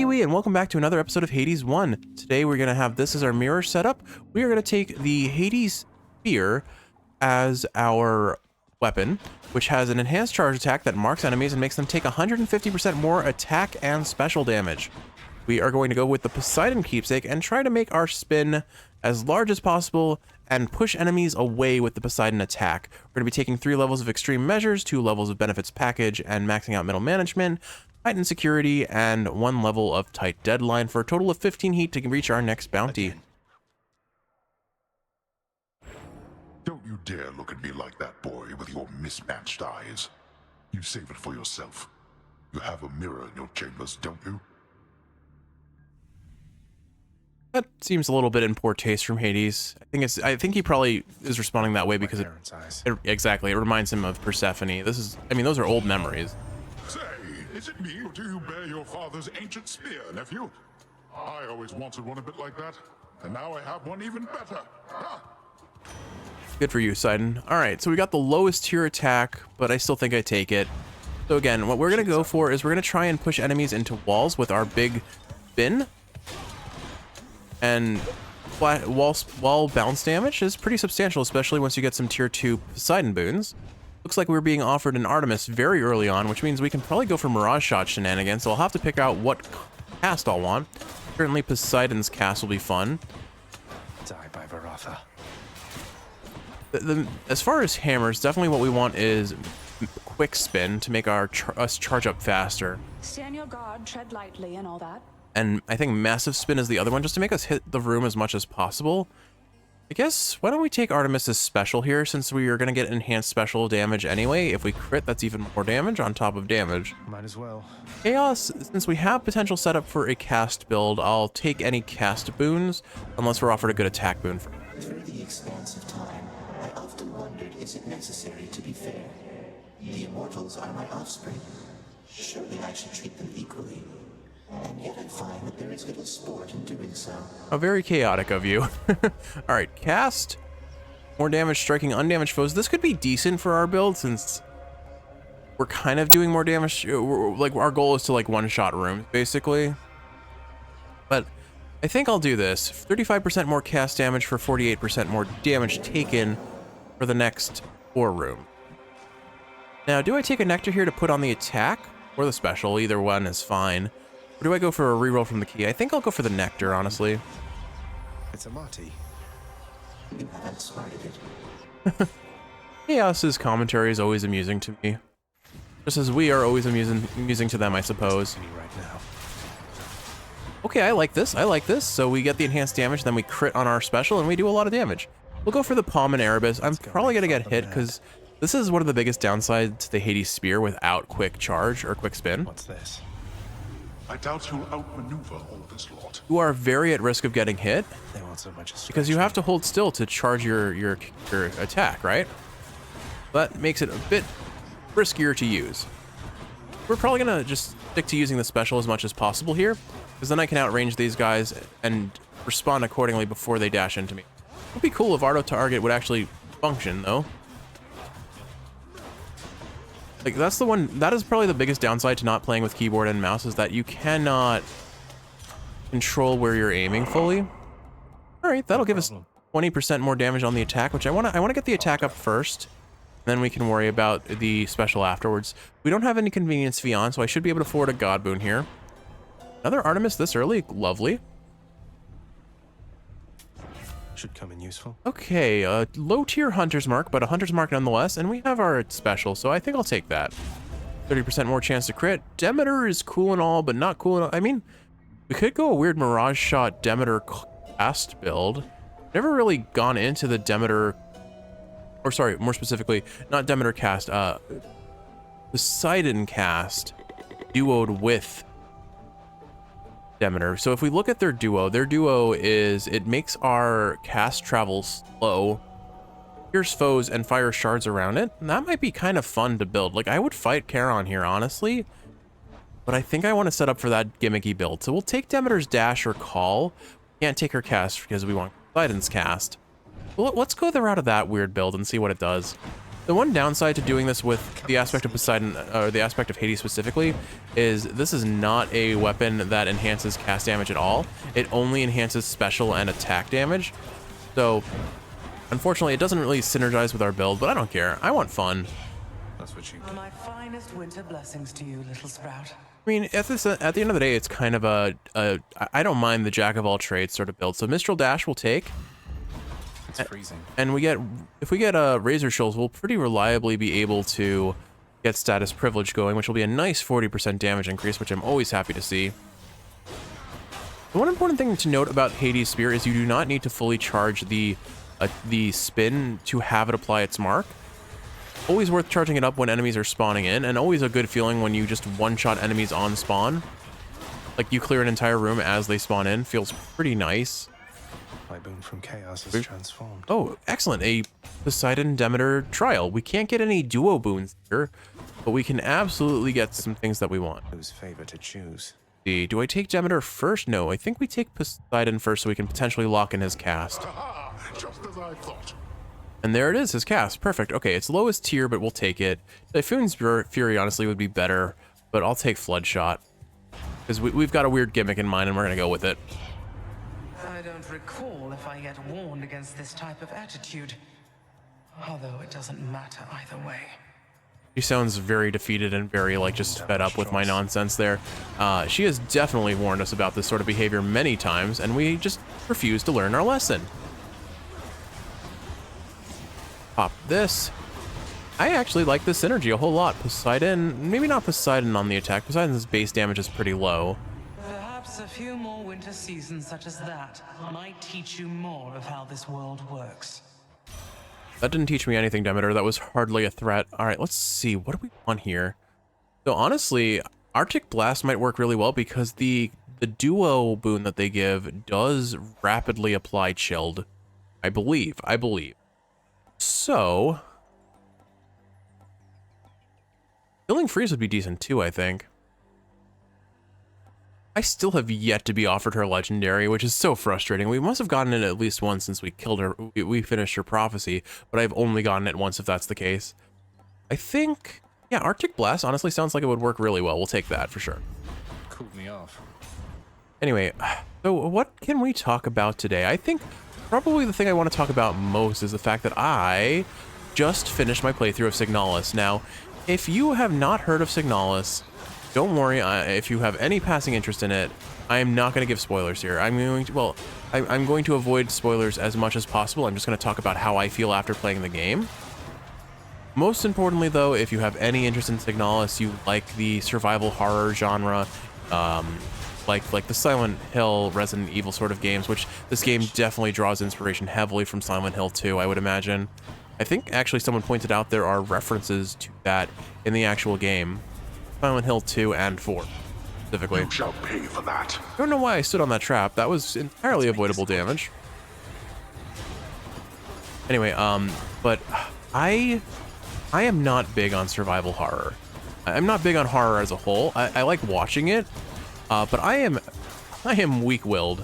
Hey, and welcome back to another episode of Hades 1. Today we're going to have this as our mirror setup. We are going to take the Hades Spear as our weapon, which has an enhanced charge attack that marks enemies and makes them take 150% more attack and special damage. We are going to go with the Poseidon keepsake and try to make our spin as large as possible and push enemies away with the Poseidon attack. We're going to be taking 3 levels of extreme measures, 2 levels of benefits package, and maxing out middle management, heightened security, and 1 level of tight deadline for a total of 15 heat to reach our next bounty. Don't you dare look at me like that, boy, with your mismatched eyes. You save it for yourself. You have a mirror in your chambers, don't you? That seems a little bit in poor taste from Hades. I think he probably is responding that way because exactly, it reminds him of Persephone. Those are old memories. Say, is it me, or do you bear your father's ancient spear, nephew? I always wanted one a bit like that, and now I have one even better. Ha! Good for you, Poseidon. All right, so we got the lowest tier attack, but I still think I take it. So again, what we're gonna go for is we're gonna try and push enemies into walls with our big spin. And wall bounce damage is pretty substantial, especially once you get some tier 2 Poseidon boons. Looks like we're being offered an Artemis very early on, which means we can probably go for Mirage Shot shenanigans, so I'll have to pick out what cast I'll want. Certainly Poseidon's cast will be fun. Die by Varatha. As far as hammers, definitely what we want is quick spin to make us charge up faster. Stand your guard, tread lightly, and all that. And I think massive spin is the other one, just to make us hit the room as much as possible. I guess, why don't we take Artemis's special here, since we are going to get enhanced special damage anyway. If we crit, that's even more damage on top of damage. Might as well. Chaos, since we have potential setup for a cast build, I'll take any cast boons, unless we're offered a good attack boon. Through the expanse of time, I often wondered, is it necessary to be fair? The immortals are my offspring. Surely I should treat them equally. And yet I find that there is little sport in doing so. How very chaotic of you. Alright, cast. More damage striking undamaged foes. This could be decent for our build, since we're kind of doing more damage. Like, our goal is to, like, one-shot rooms, basically. But I think I'll do this. 35% more cast damage for 48% more damage taken for the next 4 room. Now, do I take a Nectar here to put on the attack or the special? Either one is fine. Or do I go for a reroll from the key? I think I'll go for the Nectar, honestly. It's a Marty. You have outsmarted it. Chaos's commentary is always amusing to me. Just as we are always amusing to them, I suppose. Right now. Okay, I like this. I like this. So we get the enhanced damage, then we crit on our special, and we do a lot of damage. We'll go for the Palm and Erebus. I'm probably going to get hit, because this is one of the biggest downsides to the Hades Spear without quick charge or quick spin. What's this? I doubt you'll outmaneuver all this lot. You are very at risk of getting hit, They want so much because you have to hold still to charge your attack, right? That makes it a bit riskier to use. We're probably gonna just stick to using the special as much as possible here, because then I can outrange these guys and respond accordingly before they dash into me. It would be cool if auto target would actually function, though. Like, that is probably the biggest downside to not playing with keyboard and mouse, is that you cannot control where you're aiming fully. All right, that'll give us 20% more damage on the attack, which I want to get the attack up first. Then we can worry about the special afterwards. We don't have any convenience fee on, so I should be able to afford a god boon here. Another Artemis this early, lovely. Should come in useful. Okay, low tier hunter's mark, but a hunter's mark nonetheless, and we have our special, so I think I'll take that. 30% more chance to crit. Demeter is cool and all, but not cool enough. I mean, we could go a weird Mirage Shot Demeter cast build. Never really gone into the Demeter, or sorry, more specifically, not Demeter cast, Poseidon cast duoed with Demeter. So if we look at their duo is, it makes our cast travel slow, pierce foes, and fire shards around it. And that might be kind of fun to build. Like, I would fight Charon here, honestly, but I think I want to set up for that gimmicky build. So we'll take Demeter's dash or call. We can't take her cast because we want Poseidon's cast. Well, let's go the route of that weird build and see what it does. The one downside to doing this with the aspect of Poseidon, or the aspect of Hades specifically, is this is not a weapon that enhances cast damage at all. It only enhances special and attack damage. So, unfortunately, it doesn't really synergize with our build, but I don't care. I want fun. That's what you My finest winter blessings to you, little sprout. I mean, at the end of the day, it's kind of I don't mind the jack of all trades sort of build. So Mistral Dash will take. It's freezing. And if we get Razor Shoals, we'll pretty reliably be able to get Status Privilege going, which will be a nice 40% damage increase, which I'm always happy to see. The one important thing to note about Hades Spear is you do not need to fully charge the spin to have it apply its mark. Always worth charging it up when enemies are spawning in, and always a good feeling when you just one-shot enemies on spawn. Like you clear an entire room as they spawn in, feels pretty nice. My boon from chaos is transformed. Oh, excellent. A Poseidon Demeter trial. We can't get any duo boons here, but we can absolutely get some things that we want. Whose favor to choose? Do I take Demeter first? No, I think we take Poseidon first so we can potentially lock in his cast. Aha! Just as I thought. And there it is, his cast. Perfect. Okay, it's lowest tier, but we'll take it. Typhoon's Fury honestly would be better, but I'll take Floodshot. Because we've got a weird gimmick in mind and we're going to go with it. I don't recall if I get warned against this type of attitude. Although it doesn't matter either way. She sounds very defeated and very, like, just fed up with my nonsense there. She has definitely warned us about this sort of behavior many times, and we just refuse to learn our lesson. Pop this. I actually like this synergy a whole lot. Poseidon, maybe not Poseidon on the attack. Poseidon's base damage is pretty low. Perhaps a few more winter seasons such as that might teach you more of how this world works. That didn't teach me anything, Demeter. That was hardly a threat. All right, let's see. What do we want here? So honestly, Arctic Blast might work really well because the duo boon that they give does rapidly apply chilled. I believe. So, Killing Freeze would be decent too, I think. I still have yet to be offered her legendary, which is so frustrating. We must have gotten it at least once since we killed her. We finished her prophecy, but I've only gotten it once if that's the case. I think, yeah, Arctic Blast honestly sounds like it would work really well. We'll take that for sure. Cooled me off. Anyway, so what can we talk about today? I think probably the thing I want to talk about most is the fact that I just finished my playthrough of Signalis. Now, if you have not heard of Signalis, don't worry, if you have any passing interest in it, I am not going to give spoilers here. I'm going to avoid spoilers as much as possible. I'm just going to talk about how I feel after playing the game. Most importantly, though, if you have any interest in Signalis, you like the survival horror genre, like the Silent Hill, Resident Evil sort of games, which this game definitely draws inspiration heavily from Silent Hill 2, I would imagine. I think actually someone pointed out there are references to that in the actual game. Silent Hill 2 and 4, specifically. You shall pay for that. I don't know why I stood on that trap. That was entirely avoidable damage. Anyway, but I am not big on survival horror. I'm not big on horror as a whole. I like watching it, but I am weak-willed.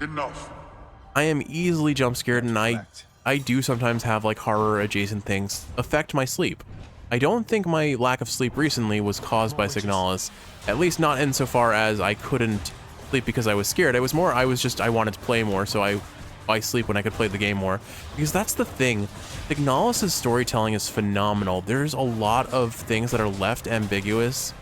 Enough. I am easily jump scared, and I do sometimes have like horror adjacent things affect my sleep. I don't think my lack of sleep recently was caused by Signalis, at least not insofar as I couldn't sleep because I was scared. It was more I wanted to play more, so I sleep when I could play the game more. Because that's the thing, Signalis' storytelling is phenomenal. There's a lot of things that are left ambiguous,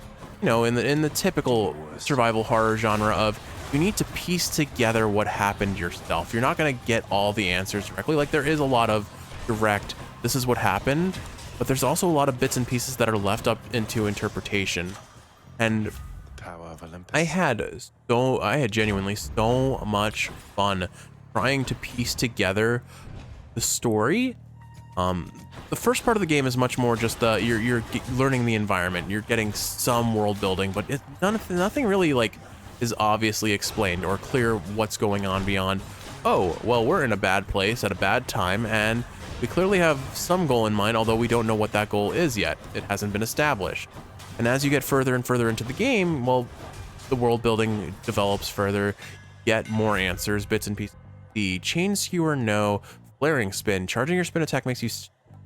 you know, in the typical survival horror genre of you need to piece together what happened yourself. You're not going to get all the answers directly. Like there is a lot of direct, this is what happened, but there's also a lot of bits and pieces that are left up into interpretation. And Power of Olympus. I had genuinely so much fun trying to piece together the story. The first part of the game is much more just you're learning the environment, you're getting some world building, but nothing really like is obviously explained or clear what's going on beyond, oh, well, we're in a bad place at a bad time, and we clearly have some goal in mind, although we don't know what that goal is yet. It hasn't been established. And as you get further and further into the game, well, the world building develops further, get more answers, bits and pieces. The chain skewer, no. Flaring spin. Charging your spin attack makes you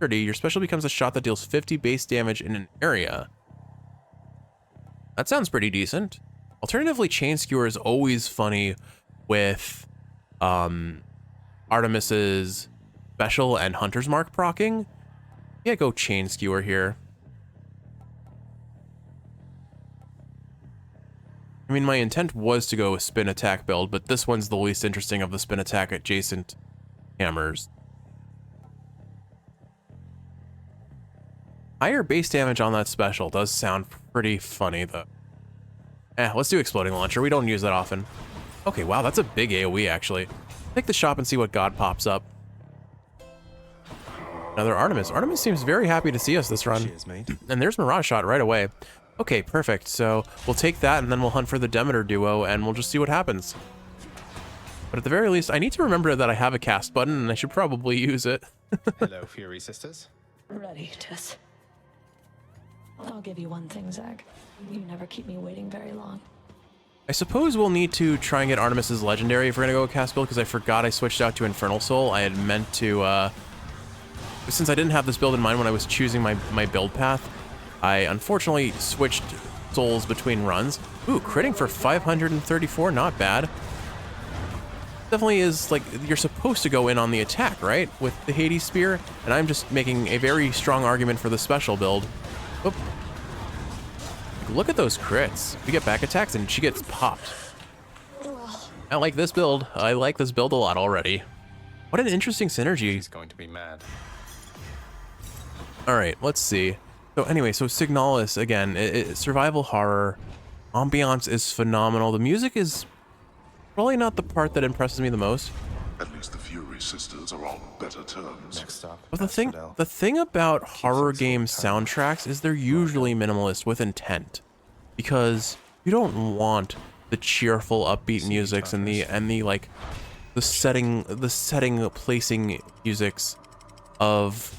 30. Your special becomes a shot that deals 50 base damage in an area. That sounds pretty decent. Alternatively, Chain Skewer is always funny with Artemis's special and Hunter's Mark proccing. Yeah, go Chain Skewer here. I mean, my intent was to go a spin attack build, but this one's the least interesting of the spin attack adjacent hammers. Higher base damage on that special does sound pretty funny, though. Let's do Exploding Launcher. We don't use that often. Okay, wow, that's a big AoE, actually. Take the shop and see what god pops up. Another Artemis. Artemis seems very happy to see us this run. Cheers, mate. And there's Mirage Shot right away. Okay, perfect. So we'll take that and then we'll hunt for the Demeter duo and we'll just see what happens. But at the very least, I need to remember that I have a cast button and I should probably use it. Hello, Fury Sisters. Ready, Tess. I'll give you one thing, Zach. You never keep me waiting very long. I suppose we'll need to try and get Artemis's Legendary if we're gonna go with cast build, because I forgot I switched out to Infernal Soul. I had meant to, since I didn't have this build in mind when I was choosing my build path, I unfortunately switched souls between runs. Ooh, critting for 534, not bad. Definitely is, like, you're supposed to go in on the attack, right? With the Hades Spear, and I'm just making a very strong argument for the special build. Oop. Look at those crits. We get back attacks and she gets popped. I like this build. I like this build a lot already. What an interesting synergy. He's going to be mad. All right, let's see. So anyway, so Signalis, again, survival horror. Ambiance is phenomenal. The music is probably not the part that impresses me the most. At least the Fury Sisters are on better terms. Next up. But the thing about horror game soundtracks is they're usually minimalist with intent, because you don't want the cheerful, upbeat musics and the like the setting placing musics of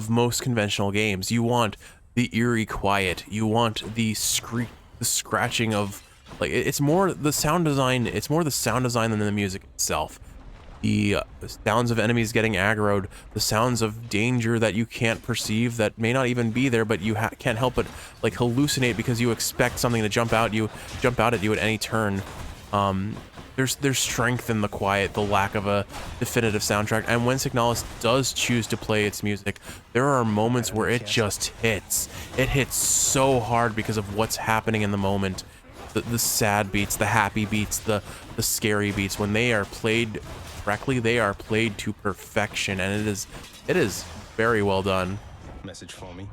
most conventional games. You want the eerie quiet. You want the scratching of, like, it's more the sound design. It's more the sound design than the music itself. The sounds of enemies getting aggroed, the sounds of danger that you can't perceive, that may not even be there, but you can't help but like hallucinate because you expect something to jump out at you at any turn. There's strength in the quiet, the lack of a definitive soundtrack, and when Signalis does choose to play its music, there are moments where it just hits. It hits so hard because of what's happening in the moment. The sad beats, the happy beats, the scary beats, when they are played correctly, they are played to perfection, and it is very well done. Message for me.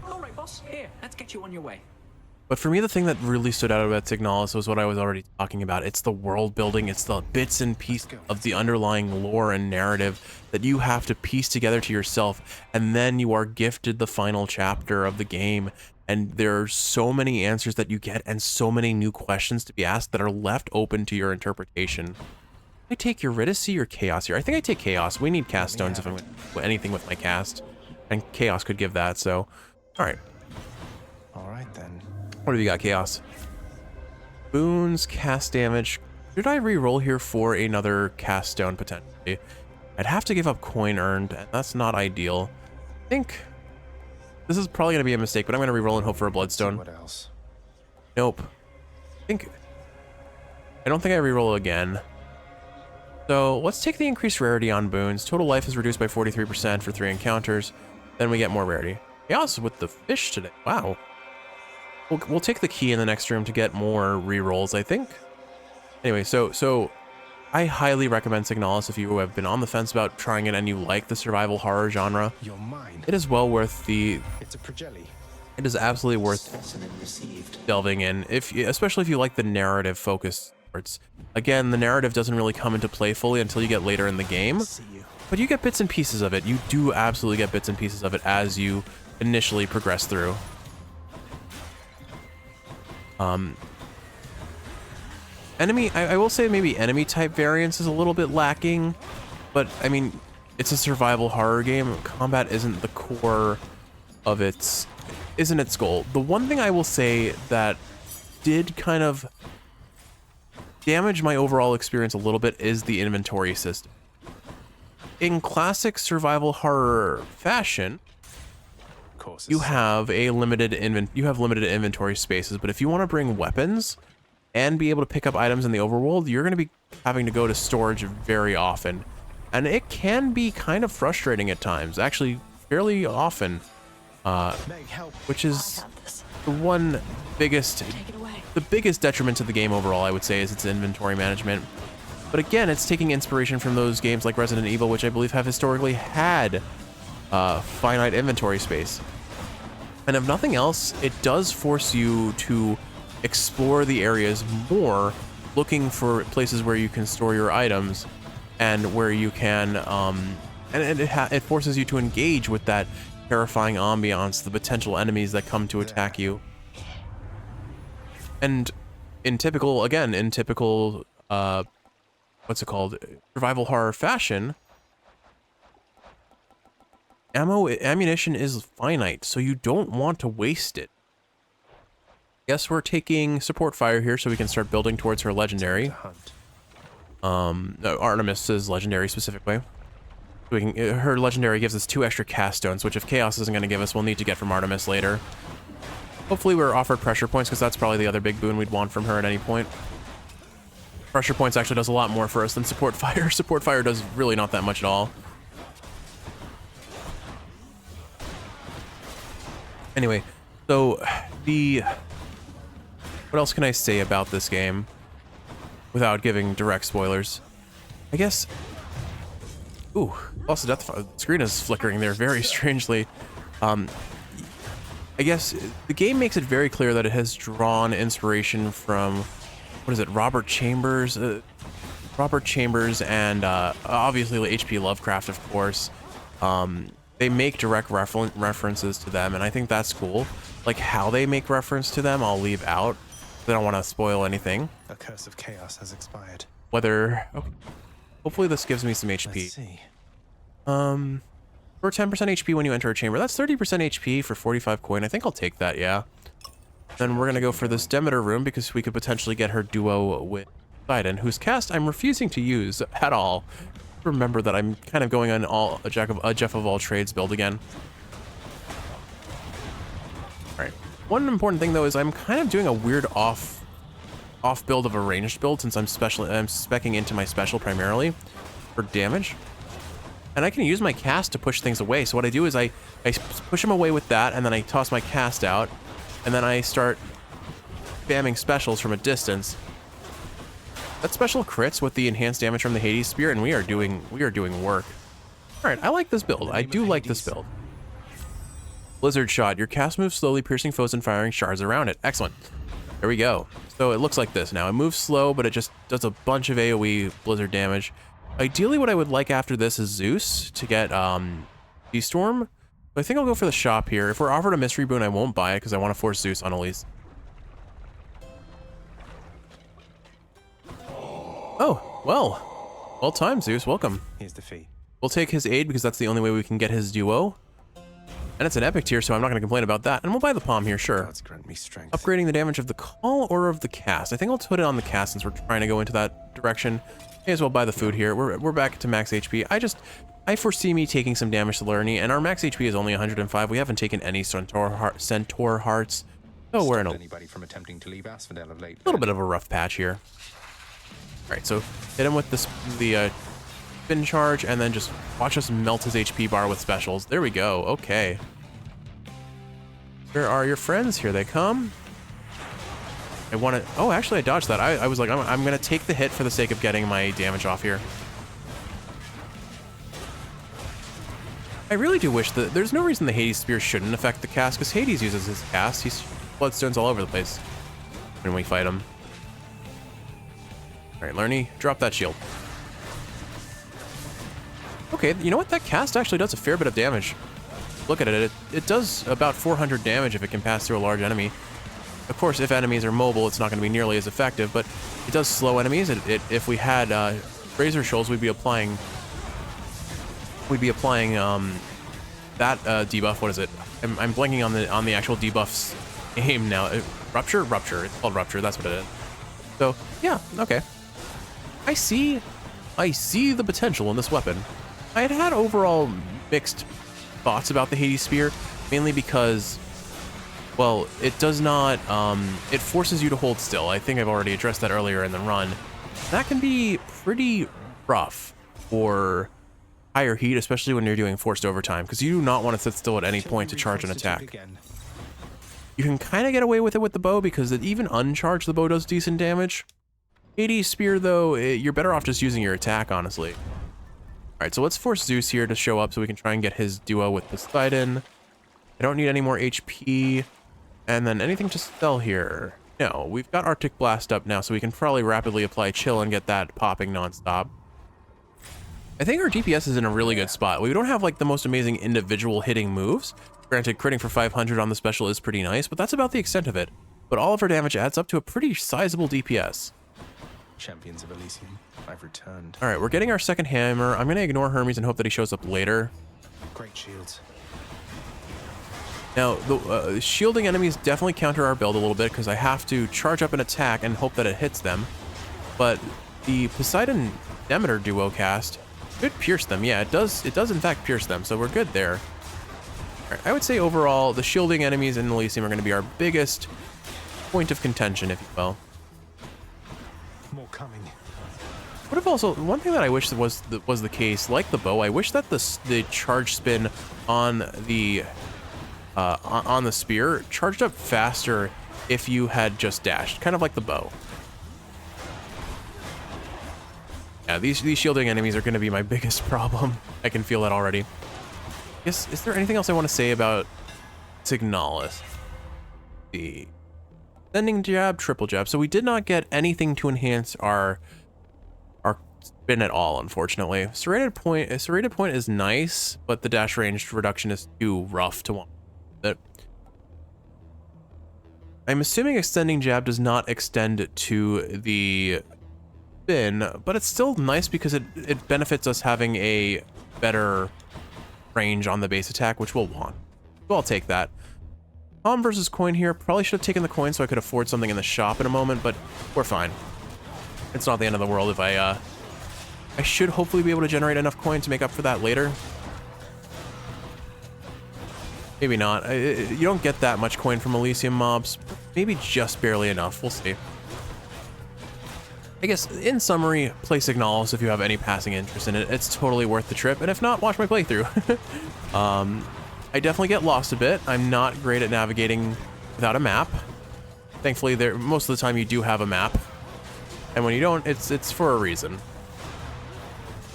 All right, boss. Here, let's get you on your way. But for me, the thing that really stood out about Signalis was what I was already talking about. It's the world building. It's the bits and pieces of the underlying lore and narrative that you have to piece together to yourself, and then you are gifted the final chapter of the game. And there are so many answers that you get and so many new questions to be asked that are left open to your interpretation. I take Eurydice or Chaos here? I think I take Chaos. We need cast stones if I'm doing anything with my cast. And Chaos could give that, so... Alright. Alright then. What have you got, Chaos? Boons, cast damage. Should I re-roll here for another cast stone, potentially? I'd have to give up coin earned, and that's not ideal. I think... This is probably going to be a mistake, but I'm going to re-roll and hope for a bloodstone. What else? Nope. I don't think I re-roll again. So let's take the increased rarity on boons. Total life is reduced by 43% for 3 encounters. Then we get more rarity. Chaos with the fish today. Wow. We'll take the key in the next room to get more re-rolls, I think. Anyway, so I highly recommend Signalis if you have been on the fence about trying it and you like the survival horror genre. You're mine. It is well worth It's a projelly. It is absolutely worth Specimen received. delving in, especially if you like the narrative focused parts. Again, the narrative doesn't really come into play fully until you get later in the game, but you get bits and pieces of it. You do absolutely get bits and pieces of it as you initially progress through. Enemy, I will say maybe enemy type variance is a little bit lacking, but I mean, it's a survival horror game. Combat isn't the core of isn't its goal. The one thing I will say that did kind of damage my overall experience a little bit is the inventory system. in classic survival horror fashion, Of course. you have limited inventory spaces, but if you want to bring weapons and be able to pick up items in the overworld, you're going to be having to go to storage very often. And it can be kind of frustrating at times, actually fairly often, Meg, help. which I is got this. the one biggest, Take it away. the biggest detriment to the game overall, I would say, is its inventory management. But again, it's taking inspiration from those games like Resident Evil, which I believe have historically had finite inventory space. And if nothing else, it does force you to explore the areas more, looking for places where you can store your items and where you can, it forces you to engage with that terrifying ambiance, the potential enemies that come to attack you. And in typical, what's it called, survival horror fashion, ammunition is finite, so you don't want to waste it. Guess we're taking support fire here so we can start building towards her legendary. Hunt. No, Artemis's legendary specifically. So we can, her legendary gives us 2 extra cast stones, which if Chaos isn't going to give us, we'll need to get from Artemis later. Hopefully we're offered pressure points, because that's probably the other big boon we'd want from her at any point. Pressure points actually does a lot more for us than support fire. Support fire does really not that much at all. Anyway, so what else can I say about this game without giving direct spoilers? I guess, ooh, lost the death screen is flickering there very strangely. I guess the game makes it very clear that it has drawn inspiration from, what is it, Robert Chambers and obviously H.P. Lovecraft, of course. They make direct references to them, and I think that's cool. Like how they make reference to them, I'll leave out. I don't want to spoil anything. The curse of chaos has expired. Whether, okay. Hopefully this gives me some HP. Let's see. For 10% HP when you enter a chamber. That's 30% HP for 45 coin. I think I'll take that, yeah. Then we're gonna go for this Demeter room because we could potentially get her duo with Poseidon, whose cast I'm refusing to use at all. Remember that I'm kind of going on a Jeff of all trades build again. All right. One important thing though is I'm kind of doing a weird off build of a ranged build since I'm speccing into my special primarily for damage. And I can use my cast to push things away. So what I do is I push them away with that, and then I toss my cast out, and then I start spamming specials from a distance. That special crits with the enhanced damage from the Hades Spear, and we are doing work. All right, I like this build. I do like this build. Blizzard Shot. Your cast moves slowly, piercing foes and firing shards around it. Excellent. There we go. So it looks like this now. It moves slow, but it just does a bunch of AoE blizzard damage. Ideally, what I would like after this is Zeus to get Storm. But I think I'll go for the shop here. If we're offered a mystery boon, I won't buy it because I want to force Zeus on Elise. Oh, well timed, Zeus. Welcome. Here's the fee. We'll take his aid because that's the only way we can get his duo. And it's an epic tier, so I'm not going to complain about that. And we'll buy the palm here, sure. Gods grant me strength. Upgrading the damage of the call or of the cast. I think I'll put it on the cast since we're trying to go into that direction. May as well buy the food here. We're back to max HP. I foresee me taking some damage to Lerny, and our max HP is only 105. We haven't taken any Centaur hearts. So we're in a Anybody from attempting to leave Asphodel of late. little bit of a rough patch here. All right, so hit him with the spin charge, and then just watch us melt his HP bar with specials. There we go. Okay. Where are your friends? Here they come. I want to... Oh, actually, I dodged that. I was like, I'm going to take the hit for the sake of getting my damage off here. I really do wish that... There's no reason the Hades Spear shouldn't affect the cast, because Hades uses his cast. He's bloodstones all over the place when we fight him. All right, Lerny, drop that shield. Okay, you know what? That cast actually does a fair bit of damage. Look at it. It does about 400 damage if it can pass through a large enemy. Of course, if enemies are mobile, it's not going to be nearly as effective, but it does slow enemies. If we had Razor Shoals, we'd be applying that debuff. What is it? I'm blanking on the actual debuff's name now. Rupture? Rupture. It's called Rupture. That's what it is. So, yeah, okay. I see the potential in this weapon. I had overall mixed thoughts about the Hades Spear, mainly because, well, it does not, it forces you to hold still. I think I've already addressed that earlier in the run. That can be pretty rough for higher heat, especially when you're doing forced overtime, because you do not want to sit still at any point to charge an attack. You can kind of get away with it with the bow, because even uncharged, the bow does decent damage. Hades Spear, though, you're better off just using your attack, honestly. Alright, so let's force Zeus here to show up so we can try and get his duo with Poseidon. I don't need any more HP. And then anything to sell here? No, we've got Arctic Blast up now, so we can probably rapidly apply Chill and get that popping nonstop. I think our DPS is in a really good spot. We don't have like the most amazing individual hitting moves. Granted, critting for 500 on the special is pretty nice, but that's about the extent of it. But all of our damage adds up to a pretty sizable DPS. Champions of Elysium, I've returned. All right, we're getting our second hammer. I'm going to ignore Hermes and hope that he shows up later. Great shields. Now, the shielding enemies definitely counter our build a little bit because I have to charge up an attack and hope that it hits them. But the Poseidon Demeter duo cast could pierce them. Yeah, it does in fact pierce them, so we're good there. All right, I would say overall, the shielding enemies in Elysium are going to be our biggest point of contention, if you will. More coming. What if also, one thing that I wish was the case, like the bow, I wish that the charge spin on the spear charged up faster if you had just dashed, kind of like the bow. Yeah, these shielding enemies are going to be my biggest problem. I can feel that already. Is there anything else I want to say about Signalis? The sending jab, triple jab. So we did not get anything to enhance our spin at all, unfortunately. Serrated point is nice, but the dash range reduction is too rough to want it. I'm assuming extending jab does not extend to the spin, but it's still nice because it benefits us having a better range on the base attack, which we'll want. So I'll take that. Palm versus coin here. Probably should have taken the coin so I could afford something in the shop in a moment, but we're fine. It's not the end of the world if I should hopefully be able to generate enough coin to make up for that later. Maybe not. You don't get that much coin from Elysium mobs. Maybe just barely enough. We'll see. I guess, in summary, play Signalis if you have any passing interest in it. It's totally worth the trip, and if not, watch my playthrough. I definitely get lost a bit. I'm not great at navigating without a map. Thankfully, most of the time you do have a map, and when you don't, it's for a reason.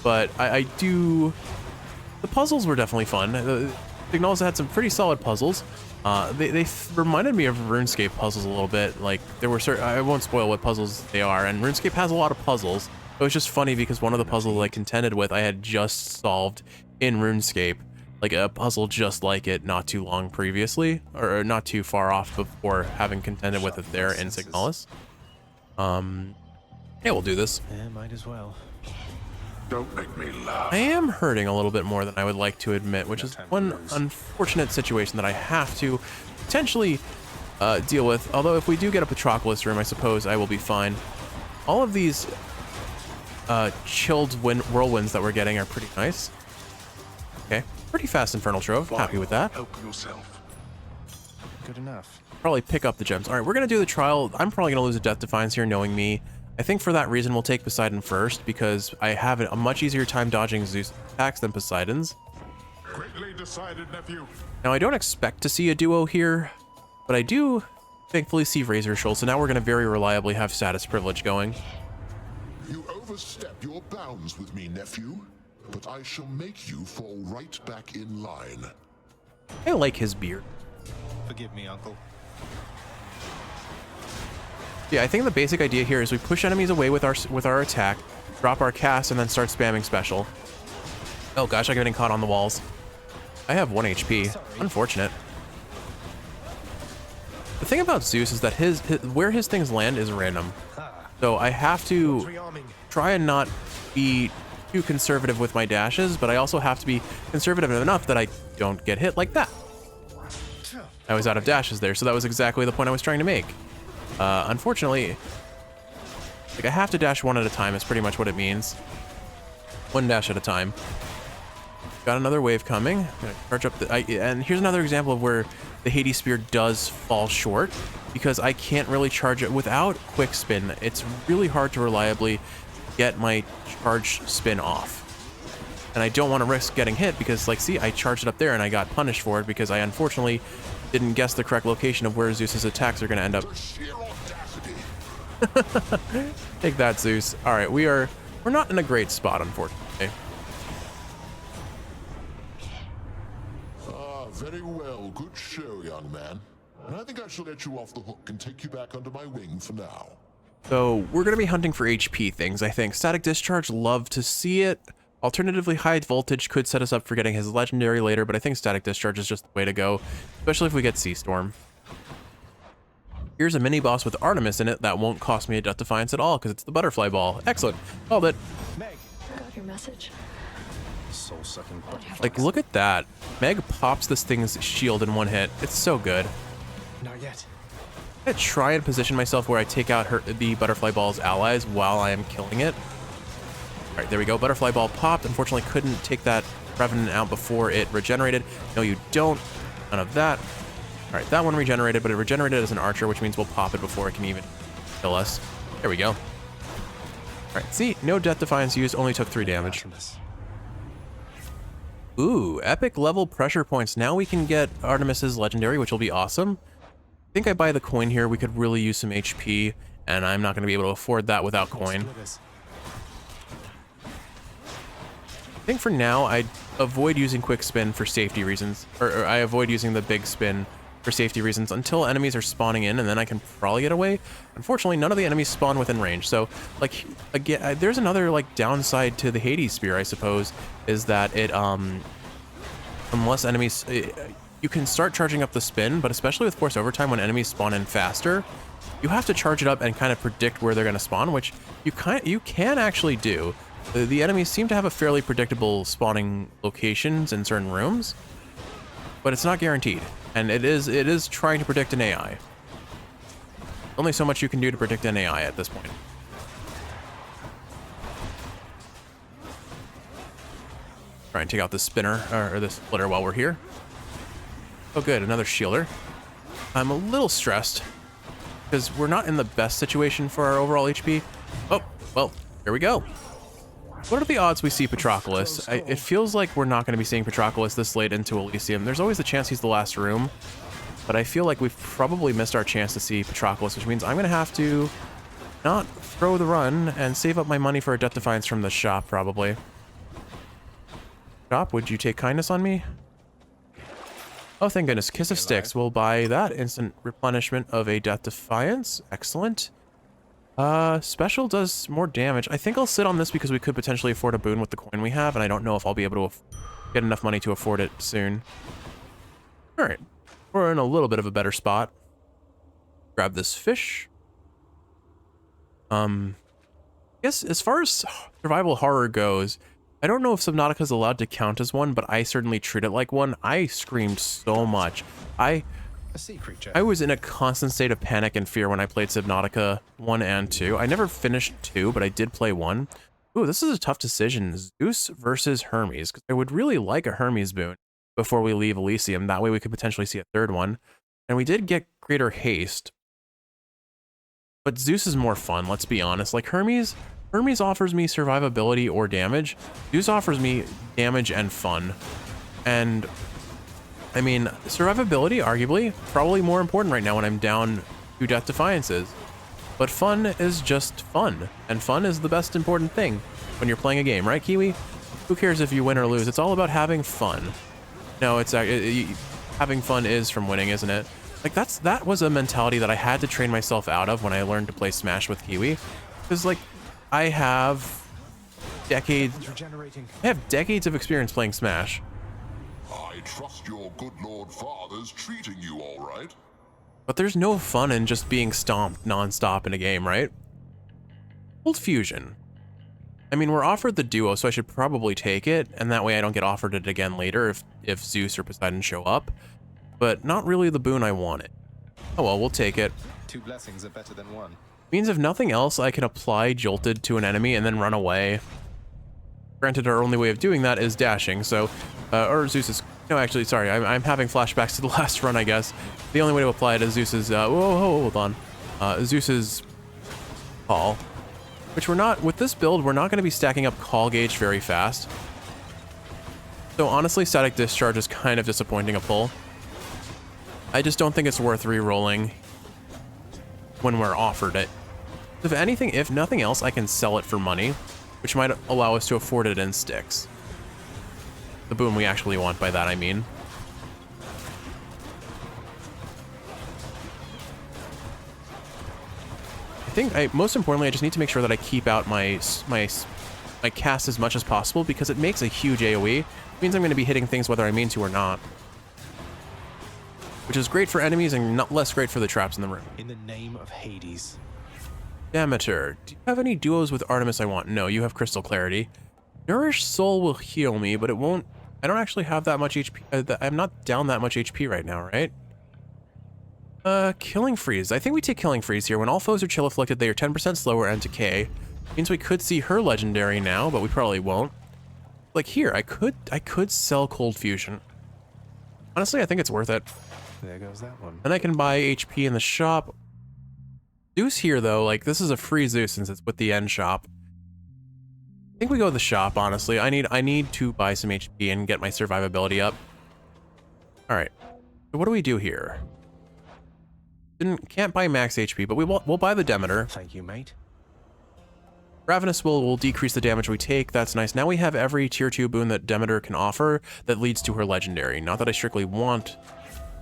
But I do... The puzzles were definitely fun. Signalis had some pretty solid puzzles. They reminded me of RuneScape puzzles a little bit. Like, there were certain... I won't spoil what puzzles they are, and RuneScape has a lot of puzzles. It was just funny because one of the puzzles I contended with I had just solved in RuneScape. Like a puzzle just like it not too long previously, or not too far off before having contended with it there in Signalis. Yeah, we'll do this. Yeah, might as well. Don't make me laugh. I am hurting a little bit more than I would like to admit, which is one unfortunate situation that I have to potentially deal with. Although if we do get a Patroclus room, I suppose I will be fine. All of these chilled whirlwinds that we're getting are pretty nice. Okay, pretty fast Infernal Trove. Happy with that. Help yourself. Good enough. Probably pick up the gems. All right, we're going to do the trial. I'm probably going to lose a Death Defiance here, knowing me. I think for that reason, we'll take Poseidon first, because I have a much easier time dodging Zeus attacks than Poseidon's. Greatly decided, nephew. Now, I don't expect to see a duo here, but I do thankfully see Razor Shoal, so now we're going to very reliably have status privilege going. You overstep your bounds with me, nephew, but I shall make you fall right back in line. I like his beard. Forgive me, Uncle. Yeah, I think the basic idea here is we push enemies away with our attack, drop our cast, and then start spamming special. Oh gosh, I'm getting caught on the walls. I have 1 HP. Sorry. Unfortunate. The thing about Zeus is that where his things land is random. So I have to try and not be too conservative with my dashes, but I also have to be conservative enough that I don't get hit like that. I was out of dashes there, so that was exactly the point I was trying to make. Unfortunately, like I have to dash one at a time is pretty much what it means. One dash at a time. got another wave coming. I'm gonna charge up the, and here's another example of where the Hades Spear does fall short, because I can't really charge it without quick spin. It's really hard to reliably get my charge spin off. And I don't want to risk getting hit because, like, see, I charged it up there and I got punished for it because I unfortunately didn't guess the correct location of where Zeus's attacks are going to end up. Take that, Zeus. All right, we're not in a great spot, unfortunately. Very well. Good show, young man. And I think I shall let you off the hook and take you back under my wing for now. So we're going to be hunting for HP things, I think. Static Discharge, love to see it. Alternatively, High Voltage could set us up for getting his legendary later, but I think Static Discharge is just the way to go, especially if we get Sea Storm. Here's a mini boss with Artemis in it that won't cost me a Death Defiance at all because it's the Butterfly Ball. Excellent. Called it. Meg. Got your message. Soul-sucking butterfly. Like, look at that. Meg pops this thing's shield in one hit. It's so good. Not yet. I'm gonna try and position myself where I take out the Butterfly Ball's allies while I am killing it. All right, there we go. Butterfly Ball popped. Unfortunately, couldn't take that Revenant out before it regenerated. No, you don't. None of that. All right, that one regenerated, but it regenerated as an archer, which means we'll pop it before it can even kill us. There we go. All right, see, no Death Defiance used, only took 3 damage. Ooh, epic level pressure points. Now we can get Artemis's legendary, which will be awesome. I think I buy the coin here. We could really use some HP, and I'm not going to be able to afford that without coin. I think for now, I avoid using quick spin for safety reasons, or I avoid using the big spin for safety reasons until enemies are spawning in, and then I can probably get away. Unfortunately, none of the enemies spawn within range. So, like, again, there's another, like, downside to the Hades Spear, I suppose, is that it, unless enemies, you can start charging up the spin, but especially with Force Overtime, when enemies spawn in faster, you have to charge it up and kind of predict where they're going to spawn, which you can actually do. The enemies seem to have a fairly predictable spawning locations in certain rooms, but it's not guaranteed, and it is trying to predict an AI. Only so much you can do to predict an AI at this point. Try and take out this spinner, or this splitter while we're here. Oh good, another shielder. I'm a little stressed, because we're not in the best situation for our overall HP. Oh, well, here we go. What are the odds we see Patroclus? It feels like we're not going to be seeing Patroclus this late into Elysium. There's always the chance he's the last room, but I feel like we've probably missed our chance to see Patroclus, which means I'm going to have to not throw the run and save up my money for a Death Defiance from the shop, probably. Shop, would you take kindness on me? Oh, thank goodness. Kiss of Styx. We'll buy that. Instant replenishment of a Death Defiance. Excellent. Special does more damage. I think I'll sit on this because we could potentially afford a boon with the coin we have, and I don't know if I'll be able to get enough money to afford it soon. All right. We're in a little bit of a better spot. Grab this fish. I guess as far as survival horror goes, I don't know if Subnautica is allowed to count as one, but I certainly treat it like one. I screamed so much. A sea creature. I was in a constant state of panic and fear when I played Subnautica 1 and 2. I never finished 2, but I did play 1. Ooh, this is a tough decision. Zeus versus Hermes, because I would really like a Hermes boon before we leave Elysium. That way we could potentially see a third one. And we did get greater haste. But Zeus is more fun, let's be honest. Like Hermes offers me survivability or damage. Zeus offers me damage and fun. And I mean, survivability, arguably, probably more important right now when I'm down 2 Death Defiances. But fun is just fun, and fun is the best important thing when you're playing a game, right, Kiwi? Who cares if you win or lose? It's all about having fun. No, it's having fun is from winning, isn't it? Like that was a mentality that I had to train myself out of when I learned to play Smash with Kiwi, because like I have decades of experience playing Smash. I trust your good Lord Father's treating you all right. But there's no fun in just being stomped non-stop in a game, right? Cold Fusion. I mean, we're offered the duo, so I should probably take it, and that way I don't get offered it again later if Zeus or Poseidon show up. But not really the boon I wanted. Oh well, we'll take it. 2 blessings are better than 1. Means if nothing else, I can apply Jolted to an enemy and then run away. Granted, our only way of doing that is dashing, so, or Zeus's, no, actually, sorry, I'm having flashbacks to the last run, I guess. The only way to apply it is Zeus's, whoa, hold on, Zeus's call, which we're not, with this build, we're not going to be stacking up call gauge very fast. So honestly, static discharge is kind of disappointing a pull. I just don't think it's worth re-rolling when we're offered it. If anything, if nothing else, I can sell it for money, which might allow us to afford it in sticks. The boon we actually want, by that I mean. I think, most importantly, I just need to make sure that I keep out my cast as much as possible, because it makes a huge AoE. It means I'm going to be hitting things whether I mean to or not. Which is great for enemies and not less great for the traps in the room. In the name of Hades. Demeter, do you have any duos with Artemis I want? No, you have Crystal Clarity. Nourish Soul will heal me, but it won't... I don't actually have that much HP. I'm not down that much HP right now, right? Killing Freeze. I think we take Killing Freeze here. When all foes are chill afflicted, they are 10% slower and decay. Means we could see her legendary now, but we probably won't. Like here, I could sell Cold Fusion. Honestly, I think it's worth it. There goes that one. And I can buy HP in the shop. Zeus here, though, like, this is a free Zeus since it's with the end shop. I think we go to the shop, honestly. I need to buy some HP and get my survivability up. Alright. So what do we do here? Can't buy max HP, but we'll buy the Demeter. Thank you, mate. Ravenous will decrease the damage we take. That's nice. Now we have every tier 2 boon that Demeter can offer that leads to her legendary. Not that I strictly want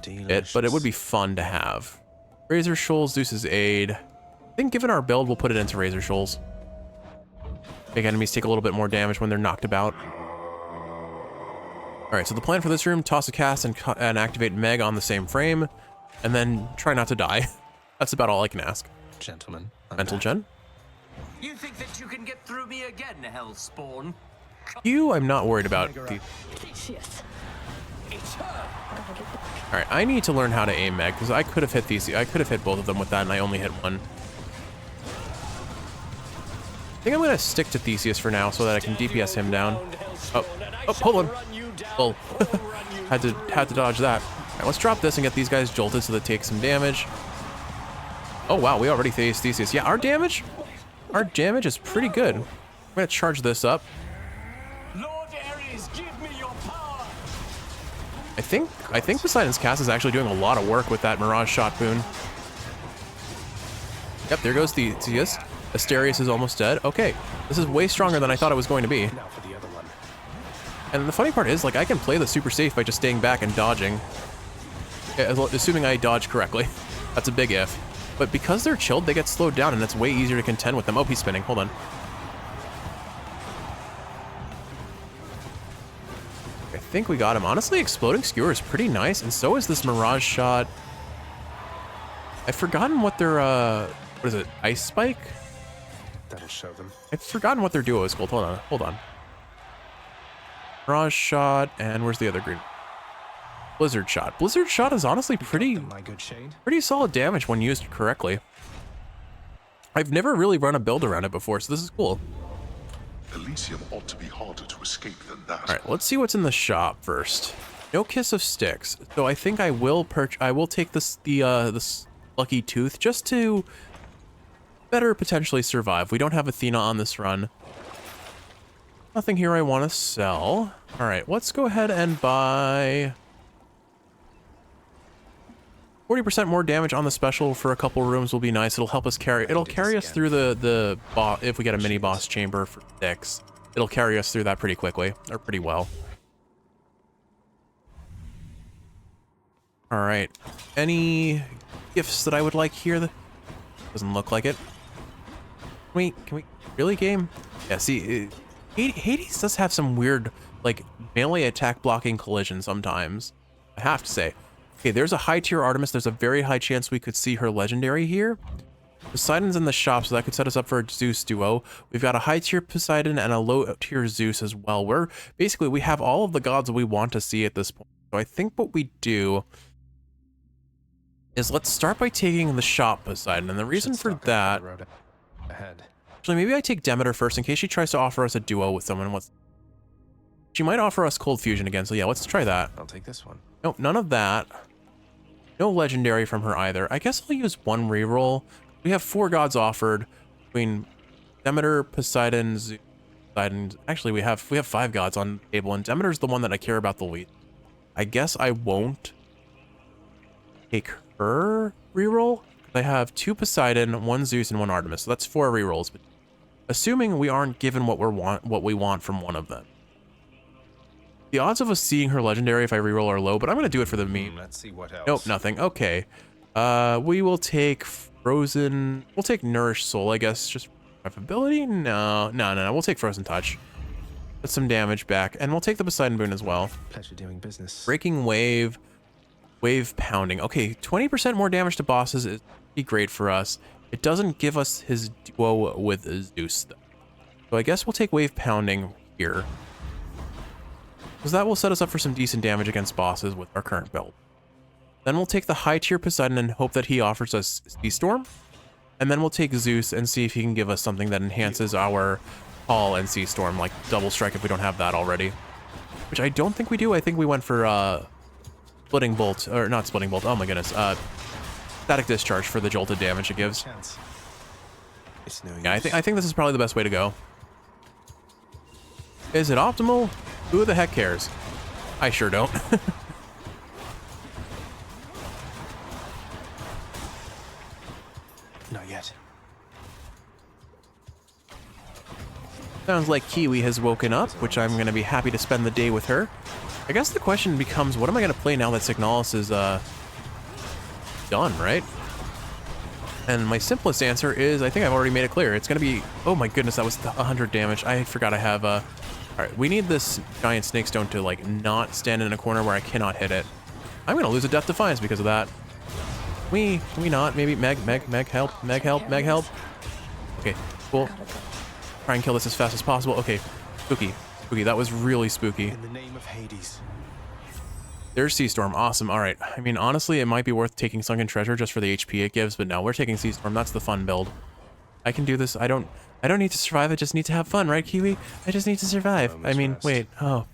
it, but it would be fun to have. Razor Shoals, Zeus's Aid. I think given our build, we'll put it into Razor Shoals. Make enemies take a little bit more damage when they're knocked about. Alright, so the plan for this room, toss a cast and activate Meg on the same frame, and then try not to die. That's about all I can ask. Gentlemen. Mental Gen? You think that you can get through me again, Hellspawn? I'm not worried about. Theseus. It's her! Alright, I need to learn how to aim Meg, because I could have hit Theseus. I could have hit both of them with that, and I only hit one. I think I'm going to stick to Theseus for now, so that I can DPS him down. Oh, hold on. Oh, had to dodge that. Alright, let's drop this and get these guys jolted so they take some damage. Oh wow, we already faced Theseus. Yeah, our damage is pretty good. I'm going to charge this up. Lord Ares, give me your power! I think Poseidon's cast is actually doing a lot of work with that Mirage Shot boon. Yep, there goes Theseus. Asterius is almost dead. Okay, this is way stronger than I thought it was going to be. Now for the other one. And the funny part is, like, I can play the super safe by just staying back and dodging. Assuming I dodge correctly. That's a big if. But because they're chilled, they get slowed down, and it's way easier to contend with them. Oh, he's spinning. Hold on. I think we got him. Honestly, Exploding Skewer is pretty nice, and so is this Mirage Shot. I've forgotten what their, what is it? Ice Spike? That'll show them. I've forgotten what their duo is called. Hold on. Mirage Shot, and where's the other green? Blizzard Shot. Blizzard Shot is honestly pretty solid damage when used correctly. I've never really run a build around it before, so this is cool. Elysium ought to be harder to escape than that. All right, let's see what's in the shop first. No Kiss of Sticks. So I think I will take this Lucky Tooth just to better potentially survive. We don't have Athena on this run. Nothing here I want to sell. All right, let's go ahead and buy 40% more damage on the special for a couple rooms will be nice. It'll help us carry. It'll carry us through the boss if we get a mini boss chamber for 6. It'll carry us through that pretty quickly or pretty well. All right. Any gifts that I would like here? That doesn't look like it. Can we really game? Yeah. See, Hades does have some weird like melee attack blocking collision sometimes. I have to say. Okay, there's a high tier Artemis. There's a very high chance we could see her legendary here. Poseidon's in the shop, so that could set us up for a Zeus duo. We've got a high tier Poseidon and a low tier Zeus as well. We have all of the gods that we want to see at this point. So I think what we do is let's start by taking the shop Poseidon. And the reason for that, actually maybe I take Demeter first in case she tries to offer us a duo with someone. She might offer us cold fusion again, so yeah, let's try that. I'll take this one. Nope, none of that. No legendary from her either. I guess I'll use one reroll. We have 4 gods offered between Demeter, Poseidon, Zeus, Poseidon. Actually, we have 5 gods on the table, and Demeter's the one that I care about the least. I guess I won't take her reroll. I have 2 Poseidon, 1 Zeus, and 1 Artemis. So that's 4 rerolls. But assuming we aren't given what we want from one of them. The odds of us seeing her legendary if I reroll are low, but I'm gonna do it for the meme. Let's see what else. Nope, nothing. Okay. We will take Frozen. We'll take Nourish Soul, I guess. Just ability? No. We'll take Frozen Touch. Put some damage back, and we'll take the Poseidon boon as well. Pleasure doing business. Breaking Wave. Wave Pounding. Okay, 20% more damage to bosses is pretty great for us. It doesn't give us his duo with Zeus, though. So I guess we'll take Wave Pounding here. Because that will set us up for some decent damage against bosses with our current build. Then we'll take the high tier Poseidon and hope that he offers us Sea Storm. And then we'll take Zeus and see if he can give us something that enhances our Call and Sea Storm, like Double Strike if we don't have that already. Which I don't think we do. I think we went for Splitting Bolt, or not Splitting Bolt, oh my goodness. Static Discharge for the jolted damage it gives. It's no Yeah, use. I think this is probably the best way to go. Is it optimal? Who the heck cares? I sure don't. Not yet. Sounds like Kiwi has woken up, which I'm going to be happy to spend the day with her. I guess the question becomes, what am I going to play now that Signalis is done, right? And my simplest answer is, I think I've already made it clear. It's going to be, oh my goodness, that was 100 damage. I forgot I have Alright, we need this giant snake stone to, like, not stand in a corner where I cannot hit it. I'm gonna lose a Death Defiance because of that. Can we not? Maybe Meg help, Meg help. Okay, cool. Try and kill this as fast as possible. Okay, spooky, that was really spooky. In the name of Hades. There's Sea Storm, awesome, alright. I mean, honestly, it might be worth taking Sunken Treasure just for the HP it gives, but no, we're taking Sea Storm, that's the fun build. I can do this, I don't need to survive, I just need to have fun, right, Kiwi? I just need to survive. I mean, wait, oh,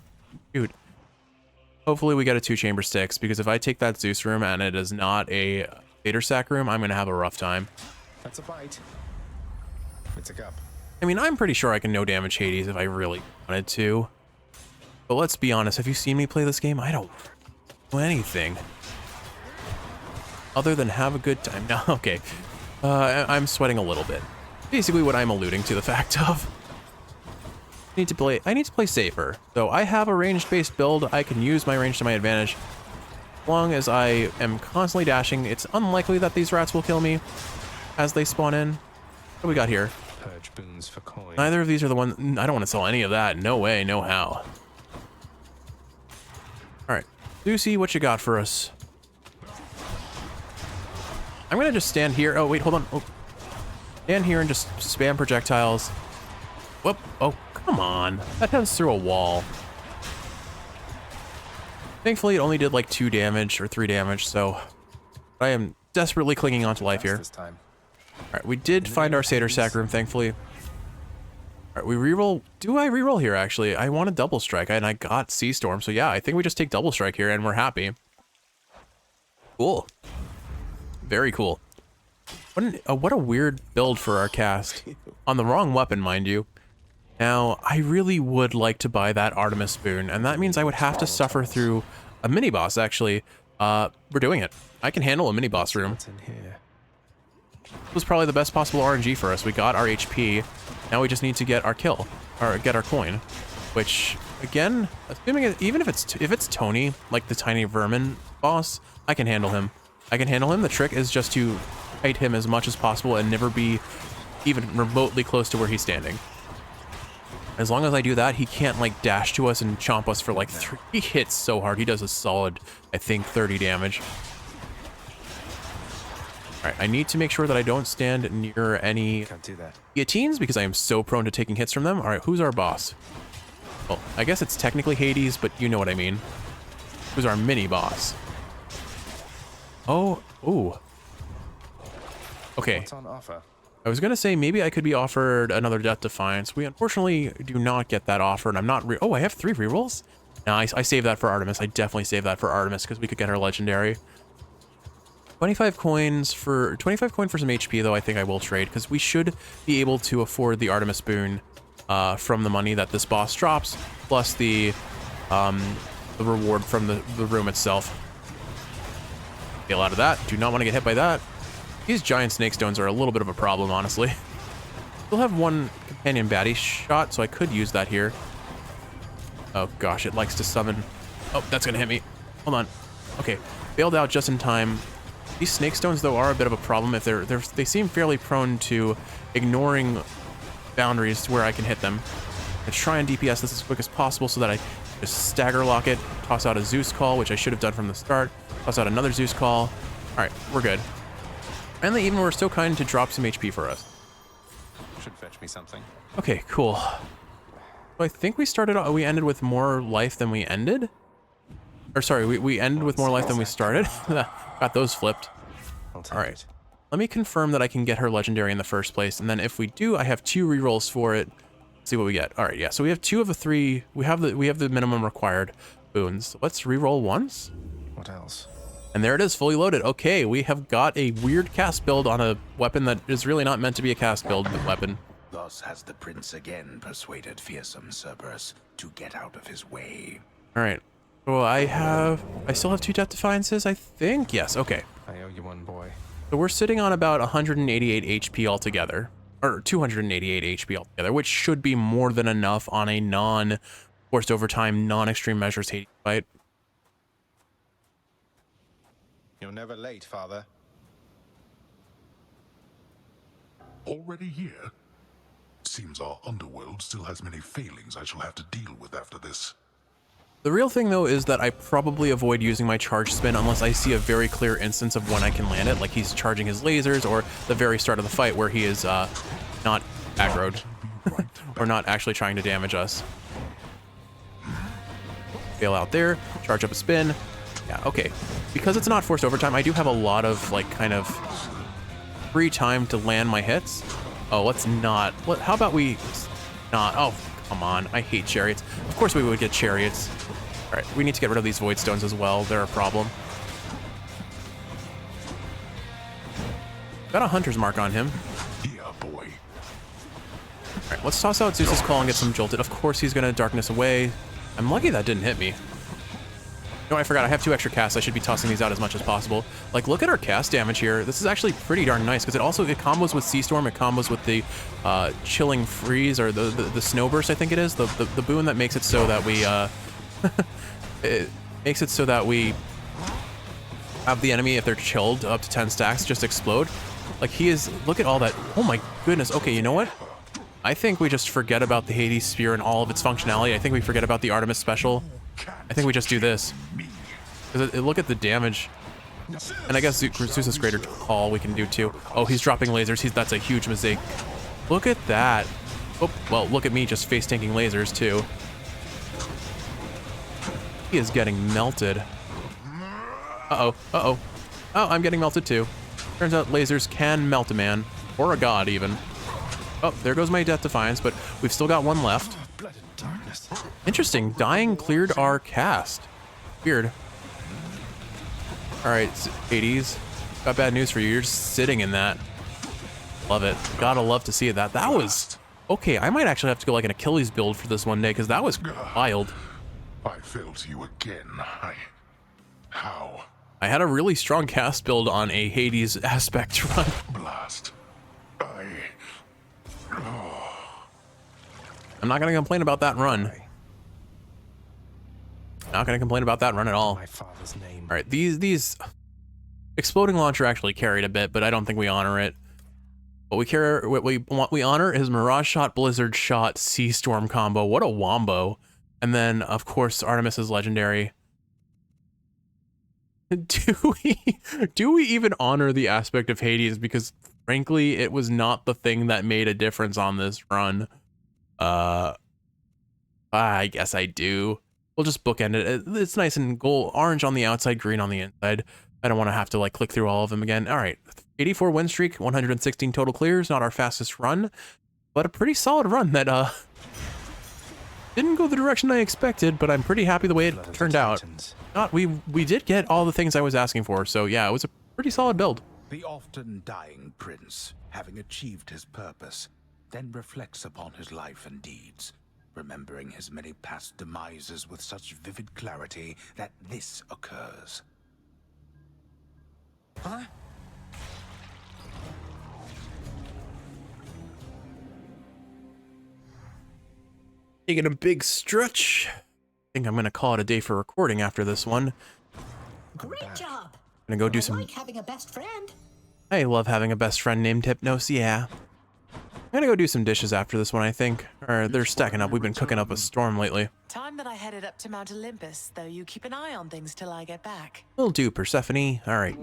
shoot. Hopefully we get a 2-chamber Styx, because if I take that Zeus room and it is not a Vader Sack room, I'm gonna have a rough time. That's a bite. It's a cup. I mean, I'm pretty sure I can no damage Hades if I really wanted to. But let's be honest, have you seen me play this game? I don't do anything. Other than have a good time. No, okay. I'm sweating a little bit. Basically what I'm alluding to the fact of. I need to play safer. So I have a ranged-based build. I can use my range to my advantage. As long as I am constantly dashing, it's unlikely that these rats will kill me as they spawn in. What do we got here? Purge boons for coin. Neither of these are the ones. I don't want to sell any of that. No way, no how. Alright. Lucy, what you got for us? I'm gonna just stand here. Oh, wait, hold on. Oh. Stand here and just spam projectiles. Whoop. Oh, come on. That heads through a wall. Thankfully, it only did like 2 damage or 3 damage, so I am desperately clinging onto life here. This time. Alright, we did find our Satyr Sack room, thankfully. Alright, we reroll. Do I reroll here, actually? I want a double strike, and I got Sea Storm, so yeah, I think we just take double strike here, and we're happy. Cool. Very cool. What a weird build for our cast. On the wrong weapon, mind you. Now, I really would like to buy that Artemis boon, and that means I would have to suffer through a mini-boss, actually. We're doing it. I can handle a mini-boss room. What's in here? This was probably the best possible RNG for us. We got our HP. Now we just need to get our kill, or get our coin. Which, again, assuming even if it's Tony, like the tiny vermin boss, I can handle him. The trick is just to fight him as much as possible and never be even remotely close to where he's standing. As long as I do that, he can't like dash to us and chomp us for like 3 hits so hard. He does a solid, I think, 30 damage. Alright, I need to make sure that I don't stand near any Can't do that. guillotines because I am so prone to taking hits from them. Alright, who's our boss? Well, I guess it's technically Hades, but you know what I mean. Who's our mini boss? Oh, ooh. Okay. What's on offer? I was going to say maybe I could be offered another Death Defiance. We unfortunately do not get that offer, and I'm not oh, I have 3 rerolls? No, I saved that for Artemis. I definitely saved that for Artemis because we could get her legendary. 25 coin for some HP, though. I think I will trade because we should be able to afford the Artemis boon from the money that this boss drops, plus the reward from the room itself. Bail out of that. Do not want to get hit by that. These giant snake stones are a little bit of a problem, honestly. Still have 1 companion baddie shot, so I could use that here. Oh gosh, it likes to summon. Oh, that's gonna hit me. Hold on. Okay, bailed out just in time. These snake stones, though, are a bit of a problem. If they seem fairly prone to ignoring boundaries where I can hit them. I try and DPS this as quick as possible so that I just stagger lock it, toss out a Zeus call, which I should have done from the start. Toss out another Zeus call. All right, we're good. And they even were so kind to drop some HP for us. Should fetch me something. Okay, cool. So I think we ended with more life than we ended. Or sorry, we ended with more life than we started. Got those flipped. I'll take All right. it. Let me confirm that I can get her legendary in the first place, and then if we do, I have 2 rerolls for it. Let's see what we get. All right, yeah. So we have 2 of the 3. We have the minimum required boons. Let's reroll once. What else? And there it is, fully loaded. Okay, we have got a weird cast build on a weapon that is really not meant to be a cast build weapon. Thus has the prince again persuaded fearsome Cerberus to get out of his way. All right. So I still have 2 Death Defiances, I think. Yes. Okay. I owe you one, boy. So we're sitting on about 188 HP altogether, or 288 HP altogether, which should be more than enough on a non-forced overtime, non-extreme measures Hades fight. You're never late, Father. Already here? Seems our underworld still has many failings I shall have to deal with after this. The real thing, though, is that I probably avoid using my charge spin unless I see a very clear instance of when I can land it, like he's charging his lasers, or the very start of the fight where he is not aggroed, or not actually trying to damage us. Bail out there, charge up a spin. Yeah, okay. Because it's not forced overtime, I do have a lot of, like, kind of free time to land my hits. Oh, let's not. How about we not? Oh, come on. I hate chariots. Of course we would get chariots. All right, we need to get rid of these void stones as well. They're a problem. Got a hunter's mark on him. Yeah, boy. All right, let's toss out Zeus's call and get some jolted. Of course he's gonna darkness away. I'm lucky that didn't hit me. No, I forgot. I have 2 extra casts. I should be tossing these out as much as possible. Like, look at our cast damage here. This is actually pretty darn nice because it combos with Sea Storm. It combos with the chilling freeze, or the snow burst. I think it is the boon that makes it so that we it makes it so that we have the enemy, if they're chilled up to 10 stacks, just explode. Like, he is. Look at all that. Oh my goodness. Okay, you know what? I think we just forget about the Hades Spear and all of its functionality. I think we forget about the Artemis special. I think we just do this. Because look at the damage. And I guess Zeus's Greater Call we can do too. Oh, he's dropping lasers. That's a huge mistake. Look at that. Oh, well, look at me just face tanking lasers too. He is getting melted. Uh-oh, uh-oh. Oh, I'm getting melted too. Turns out lasers can melt a man. Or a god, even. Oh, there goes my Death Defiance, but we've still got 1 left. Blood and darkness. Interesting. Dying cleared our cast. Weird. All right, Hades. Got bad news for you. You're just sitting in that. Love it. Gotta love to see that. That was... Okay, I might actually have to go like an Achilles build for this one day, because that was wild. I fell to you again. How? I had a really strong cast build on a Hades aspect run. Blast. I'm not gonna complain about that run. Not gonna complain about that run at all. My father's name. All right, these exploding launcher actually carried a bit, but I don't think we honor it. What we honor is Mirage Shot, Blizzard Shot, Sea Storm combo. What a wombo! And then of course Artemis's legendary. Do we even honor the aspect of Hades? Because frankly, it was not the thing that made a difference on this run. I guess I do. We'll just bookend it. It's nice and gold, orange on the outside, green on the inside. I don't want to have to like click through all of them again. All right, 84 win streak, 116 total clears. Not our fastest run, but a pretty solid run that didn't go the direction I expected, but I'm pretty happy the way it turned out. We did get all the things I was asking for, so yeah, it was a pretty solid build. The often dying prince, having achieved his purpose, then reflects upon his life and deeds, remembering his many past demises with such vivid clarity that this occurs. Huh? Taking a big stretch. I think I'm gonna call it a day for recording after this one. Great job. Gonna go do I some. like having a best friend. I love having a best friend named Hypnos, yeah. I'm gonna go do some dishes after this one, I think. Or they're stacking up. We've been cooking up a storm lately. Time that I headed up to Mount Olympus, though you keep an eye on things till I get back. Will do, Persephone. All right.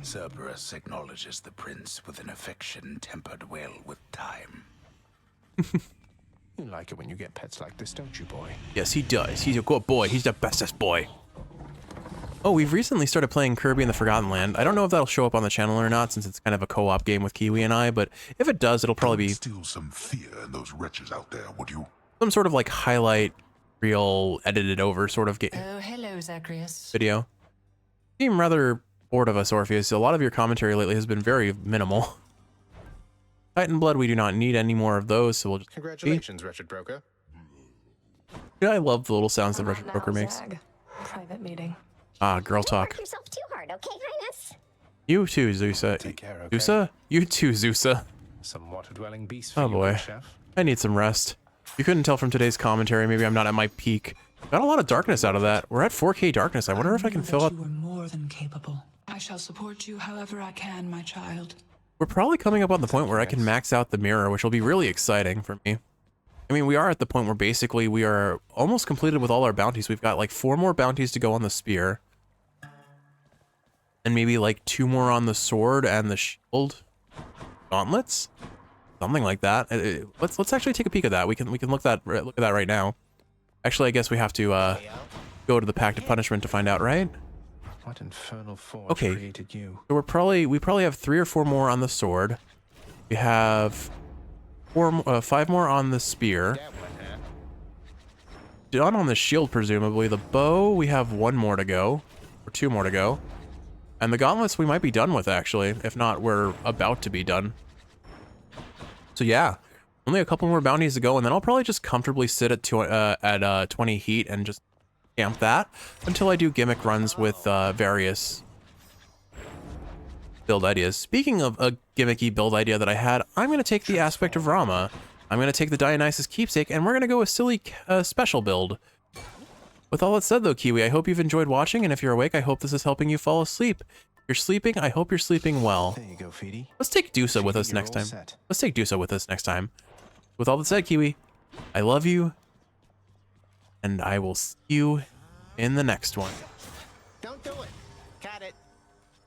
Cerberus acknowledges the prince with an affection tempered well with time. You like it when you get pets like this, don't you, boy? Yes, he does. He's a good boy. He's the bestest boy. Oh, we've recently started playing Kirby in the Forgotten Land. I don't know if that'll show up on the channel or not, since it's kind of a co-op game with Kiwi and I, but if it does, it'll probably be Still some fear in those wretches out there, would you? some sort of like highlight reel edited over sort of Oh, hello, Zacharias. video. I'm rather bored of us, Orpheus. A lot of your commentary lately has been very minimal. Titan Blood, we do not need any more of those, so we'll just... Congratulations, wretched broker. Yeah, I love the little sounds that Not Wretched now, Broker makes. Zag. Private meeting. Ah, girl talk. Work yourself too hard, okay, Highness? You too, Zeusa. Take care, okay? Zeusa? You too, Zeusa. Some water-dwelling beast for Oh you, boy. good chef. I need some rest. You couldn't tell from today's commentary, maybe I'm not at my peak. Got a lot of darkness out of that. We're at 4K darkness. I wonder if I can fill up... You are more than capable. I shall support you however I can, my child. We're probably coming up on the point where I can max out the mirror, which will be really exciting for me. I mean, we are at the point where basically we are almost completed with all our bounties. We've got like 4 more bounties to go on the spear. And maybe like 2 more on the sword and the shield gauntlets, something like that. Let's actually take a peek at that. We can look at that right now. Actually, I guess we have to go to the Pact of Punishment to find out, right? What infernal force Okay. created you? So we probably have 3 or 4 more on the sword. We have 5 more on the spear. Done on the shield, presumably. The bow, we have 1 more to go, or 2 more to go. And the gauntlets we might be done with, actually. If not, we're about to be done. So yeah, only a couple more bounties to go, and then I'll probably just comfortably sit at 20 heat and just camp that until I do gimmick runs with various build ideas. Speaking of a gimmicky build idea that I had, I'm going to take the Aspect of Rama. I'm going to take the Dionysus Keepsake, and we're going to go a silly special build. With all that said, though, Kiwi, I hope you've enjoyed watching, and if you're awake, I hope this is helping you fall asleep. If you're sleeping, I hope you're sleeping well. There you go, Feedy. Let's take Dusa with us You're next all time. set. Let's take Dusa with us next time. With all that said, Kiwi, I love you, and I will see you in the next one. Don't do it. Cut it.